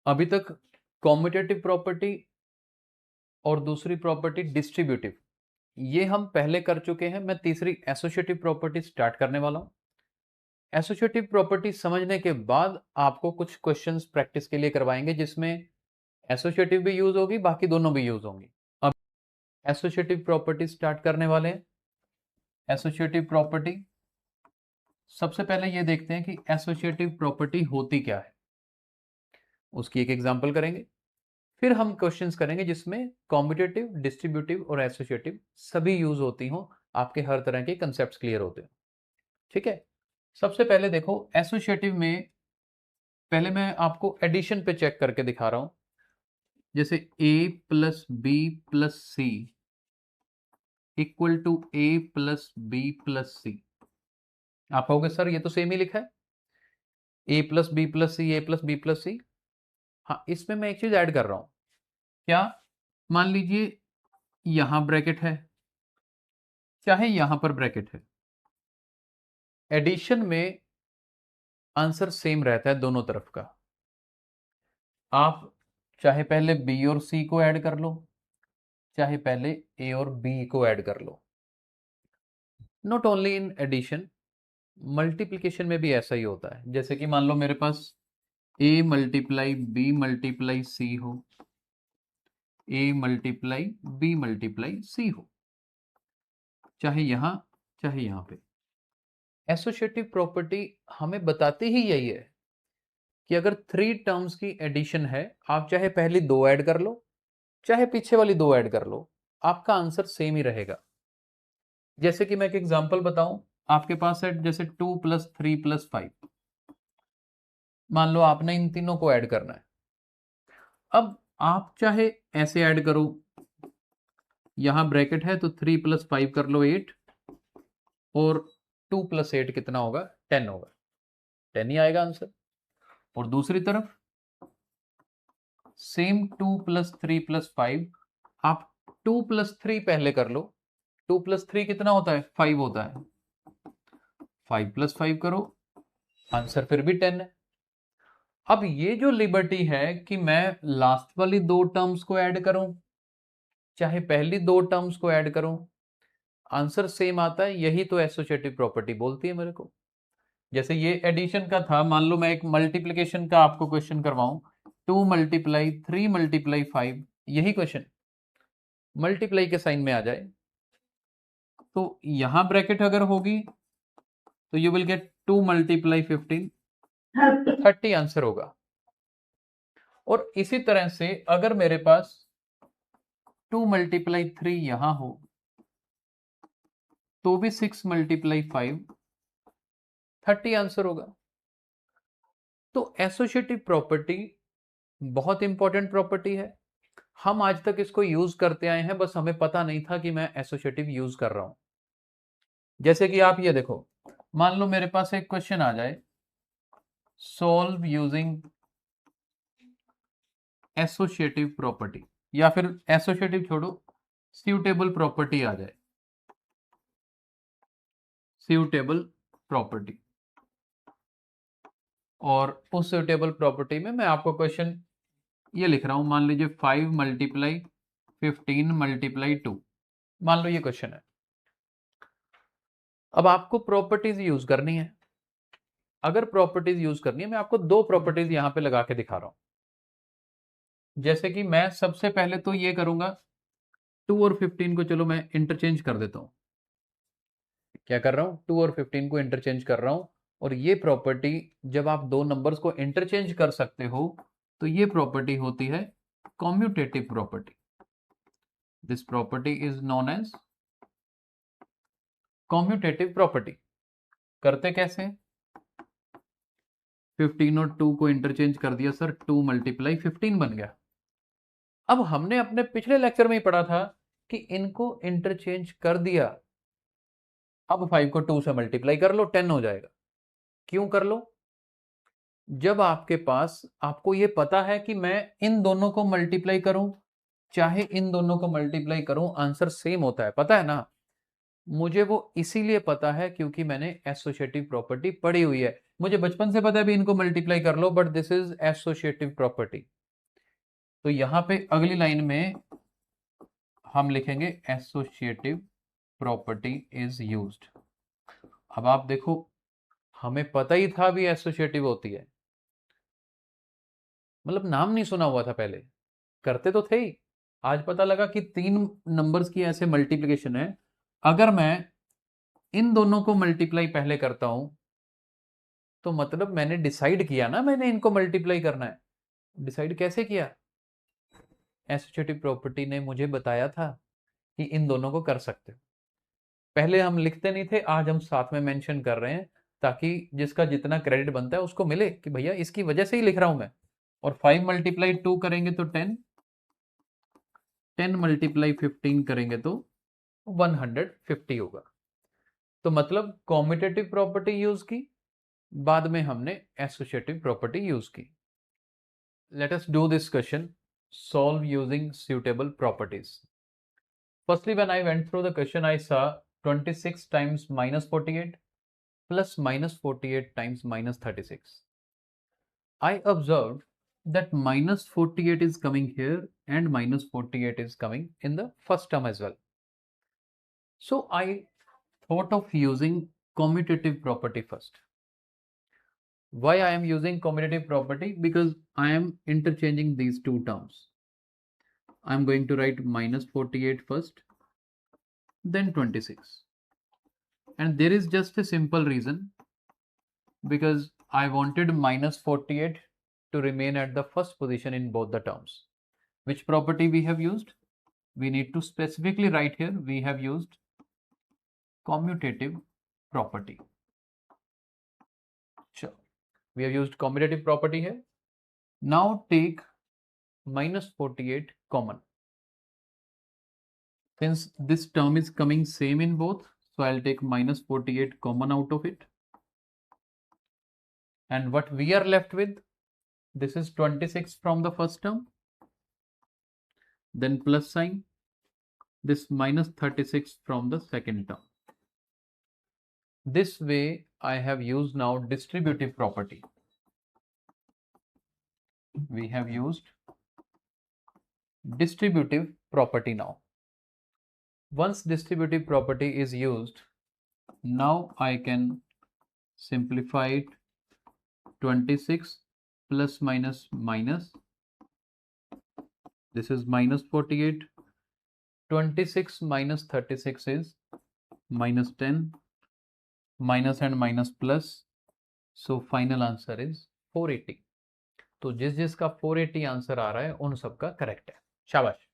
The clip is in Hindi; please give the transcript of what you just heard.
अभी तक कॉम्यूटेटिव प्रॉपर्टी और दूसरी प्रॉपर्टी डिस्ट्रीब्यूटिव, ये हम पहले कर चुके हैं। मैं तीसरी एसोसिएटिव प्रॉपर्टी स्टार्ट करने वाला हूं। एसोसिएटिव प्रॉपर्टी समझने के बाद आपको कुछ क्वेश्चंस प्रैक्टिस के लिए करवाएंगे जिसमें एसोसिएटिव भी यूज होगी, बाकी दोनों भी यूज होंगी। अब एसोसिएटिव प्रॉपर्टी स्टार्ट करने वाले हैं। एसोसिएटिव प्रॉपर्टी, सबसे पहले ये देखते हैं कि एसोसिएटिव प्रॉपर्टी होती क्या है, उसकी एक एग्जांपल करेंगे। फिर हम क्वेश्चंस करेंगे जिसमें कॉम्यूटेटिव, डिस्ट्रीब्यूटिव और एसोसिएटिव सभी यूज होती हो, आपके हर तरह के कंसेप्ट क्लियर होते हो। ठीक है, सबसे पहले देखो एसोसिएटिव में, पहले मैं आपको एडिशन पे चेक करके दिखा रहा हूं। जैसे a plus B plus C equal to a plus B plus C. आप कहोगे सर ये तो सेम ही लिखा है, a plus B plus C, a plus B plus C. हाँ, इसमें मैं एक चीज ऐड कर रहा हूं। क्या? मान लीजिए यहां ब्रैकेट है, चाहे यहां पर ब्रैकेट है, एडिशन में आंसर सेम रहता है दोनों तरफ का। आप चाहे पहले बी और सी को ऐड कर लो, चाहे पहले ए और बी को ऐड कर लो। Not only in addition, multiplication में भी ऐसा ही होता है। जैसे कि मान लो मेरे पास A multiply B multiply C हो, A multiply B multiply C हो, चाहे यहां चाहे यहां पे। एसोसिएटिव प्रॉपर्टी हमें बताती ही यही है कि अगर 3 टर्म्स की एडिशन है, आप चाहे पहली 2 ऐड कर लो, चाहे पीछे वाली 2 ऐड कर लो, आपका आंसर सेम ही रहेगा। जैसे कि मैं एक एग्जांपल बताऊं, आपके पास है जैसे 2 प्लस 3 प्लस 5। मान लो आपने इन तीनों को ऐड करना है। अब आप चाहे ऐसे ऐड करो, यहां ब्रैकेट है तो 3 प्लस 5 कर लो 8, और 2 प्लस 8 कितना होगा? 10 होगा। 10 ही आएगा आंसर। और दूसरी तरफ सेम 2 प्लस 3 प्लस 5, आप 2 प्लस 3 पहले कर लो। 2 प्लस 3 कितना होता है? 5 होता है। 5 प्लस 5 करो, आंसर फिर भी 10 है। अब ये जो लिबर्टी है कि मैं लास्ट वाली 2 टर्म्स को ऐड करूं, चाहे पहली 2 टर्म्स को ऐड करूं, आंसर सेम आता है। यही तो एसोसिएटिव प्रॉपर्टी बोलती है मेरे को। जैसे ये एडिशन का था, मान लो मैं एक मल्टीप्लिकेशन का आपको क्वेश्चन करवाऊं, 2 मल्टीप्लाई 3 मल्टीप्लाई 5, यही क्वेश्चन मल्टीप्लाई के साइन में आ जाए, तो यहां ब्रैकेट अगर होगी तो you will get 2 multiply 15, 30 answer होगा। और इसी तरह से अगर मेरे पास 2 मल्टीप्लाई 3 यहां हो तो भी 6 मल्टीप्लाई 5, 30 आंसर होगा। तो एसोसिएटिव प्रॉपर्टी बहुत इंपॉर्टेंट प्रॉपर्टी है। हम आज तक इसको यूज करते आए हैं, बस हमें पता नहीं था कि मैं एसोसिएटिव यूज कर रहा हूं। जैसे कि आप ये देखो, मान लो मेरे पास एक क्वेश्चन आ जाए, सॉल्व यूजिंग एसोसिएटिव प्रॉपर्टी, या फिर एसोसिएटिव छोड़ो, सूटेबल प्रॉपर्टी आ जाए, सूटेबल प्रॉपर्टी। और उस सूटेबल प्रॉपर्टी में मैं आपको क्वेश्चन ये लिख रहा हूं, मान लीजिए 5 मल्टीप्लाई 15 मल्टीप्लाई 2, मान लो ये क्वेश्चन है। अब आपको प्रॉपर्टीज यूज करनी है। अगर प्रॉपर्टीज यूज करनी है, मैं आपको 2 प्रॉपर्टीज यहां पे लगा के दिखा रहा हूं। जैसे कि मैं सबसे पहले तो ये करूंगा, 2 और 15 को चलो मैं इंटरचेंज कर देता हूं। क्या कर रहा हूं? 2 और 15 को इंटरचेंज कर रहा हूं। और ये प्रॉपर्टी, जब आप 2 नंबर्स को इंटरचेंज कर सकते हो, तो ये प्रॉपर्टी होती है commutative property. This property is known as commutative property. करते कैसे? 15 और 2 को इंटरचेंज कर दिया सर, 2 मल्टीप्लाई 15 बन गया। अब हमने अपने पिछले लेक्चर में ही पढ़ा था कि इनको इंटरचेंज कर दिया, अब 5 को 2 से मल्टीप्लाई कर लो, 10 हो जाएगा। क्यों कर लो? जब आपके पास, आपको ये पता है कि मैं इन दोनों को मल्टीप्लाई करूं, चाहे इन दोनों को मल्टीप्लाई करूं, आंसर सेम होता है, पता है ना। मुझे वो इसीलिए पता है क्योंकि मैंने एसोसिएटिव प्रॉपर्टी पढ़ी हुई है। मुझे बचपन से पता है भी इनको मल्टीप्लाई कर लो, but this is associative property. तो यहां पे अगली लाइन में हम लिखेंगे एसोसिएटिव प्रॉपर्टी इज यूज्ड। अब आप देखो, हमें पता ही था भी एसोसिएटिव होती है, मतलब नाम नहीं सुना हुआ था पहले, करते तो थे ही। आज पता लगा कि 3 नंबर्स की ऐसे मल्टीप्लिकेशन है। अगर मैं इन दोनों को मल्टीप्लाई पहले करता हूं तो मतलब मैंने डिसाइड किया ना, मैंने इनको मल्टीप्लाई करना है। डिसाइड कैसे किया? एसोसिएटिव प्रॉपर्टी ने मुझे बताया था कि इन दोनों को कर सकते हो। पहले हम लिखते नहीं थे, आज हम साथ में मेंशन कर रहे हैं, ताकि जिसका जितना क्रेडिट बनता है उसको मिले कि भैया इसकी वजह से ही लिख रहा हूं मैं। और 5 मल्टीप्लाई 2 करेंगे तो 10, 10 मल्टीप्लाई 15 करेंगे तो 150 होगा। तो मतलब कॉम्यूटेटिव प्रॉपर्टी यूज की, बाद में हमने एसोसिएटिव प्रॉपर्टी यूज की। Let us do this question, solve using suitable properties. Firstly, when I went through the question, I saw 26 times minus 48 plus minus 48 times minus 36. I observed that minus 48 is coming here and minus 48 is coming in the first term as well. So I thought of using commutative property first. Why I am using commutative property? Because I am interchanging these two terms. I am going to write minus 48 first, then 26. And there is just a simple reason, because I wanted minus 48 to remain at the first position in both the terms. Which property we have used? We need to specifically write here, we have used commutative property. Sure. We have used commutative property here. Now take minus 48 common. Since this term is coming same in both, so I'll take minus 48 common out of it. And what we are left with, this is 26 from the first term, then plus sign, this minus 36 from the second term. This way I have used now distributive property. We have used distributive property now. Once distributive property is used, now I can simplify it. 26 plus minus minus, this is minus 48, 26 minus 36 is minus 10, minus and minus plus, so final answer is 480. तो जिस जिसका 480 आंसर आ रहा है उन सबका करेक्ट है, शाबाश।